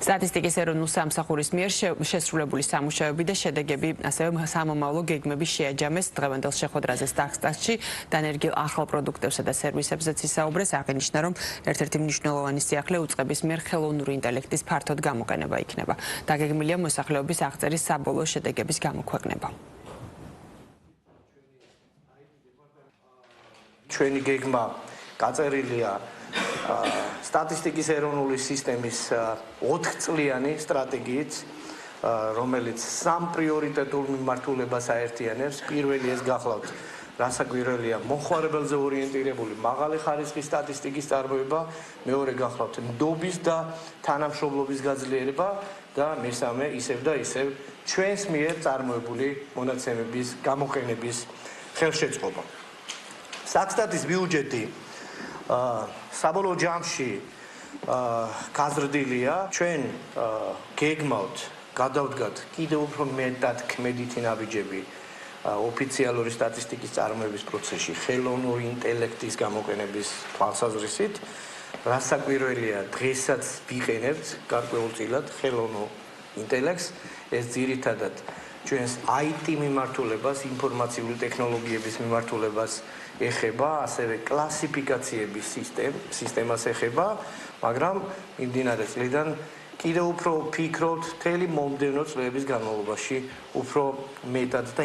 სტატისტიკის ეროვნულ სამსახურის მიერ შესრულებული სამუშაოები და შედეგები, ასევე სამომავლო გეგმები შეაჯამეს დღევანდელ შეხვედრაზე სტახსტაში დანერგილ ახალ პროდუქტებსა და სერვისებზეც ისაუბრეს, აღინიშნა, რომ ერთ-ერთი მნიშვნელოვანი სიახლე უწყების მიერ ხელოვნური ინტელექტის ფართოდ გამოყენება იქნება. დაგეგმილია მოსახლეობის აღწერის საბოლოო შედეგების გამოქვეყნება. ჩვენი გეგმა გაწერილია სტატისტიკის ეროვნული სისტემის 4 წლიანი სტრატეგიით, რომელიც 3 პრიორიტეტულ მიმართულებას აერთიანებს. პირველი ეს გახლავთ, რასაკვირველია, მოხმარებელზე ორიენტირებული მაღალი ხარისხის სტატისტიკის წარმოება, მეორე გახლავთ ნდობის და თანამშრომლობის გაძლიერება და მესამე ისევ და ისევ ჩვენს მიერ წარმოებული მონაცემების გამოყენების ხელშეწყობა. საქსტატის ბიუჯეტი საბოლოო ჯამში გაზრდილია. ჩვენ გეგმავთ გადავდგათ კიდევ უფრო მეტად ქმედითი ნაბიჯები ოფიციალური სტატისტიკის წარმოების პროცესში ხელოვნური ინტელექტის გამოყენების თვალსაზრისით. რასაკვირველია, დღესაც ვიყენებთ გარკვეულწილად ხელოვნურ ინტელექტს. ეს ძირითადად ჩვენს IT მიმართულებას, ინფორმაციული ტექნოლოგიების მიმართულებას ეხება, ასევე კლასიფიკაციების სისტემას ეხება, მაგრამ მიმდინარე წლიდან კიდევ უფრო ვფიქრობთ მთელი მომდევნო წლების განმავლობაში უფრო მეტად და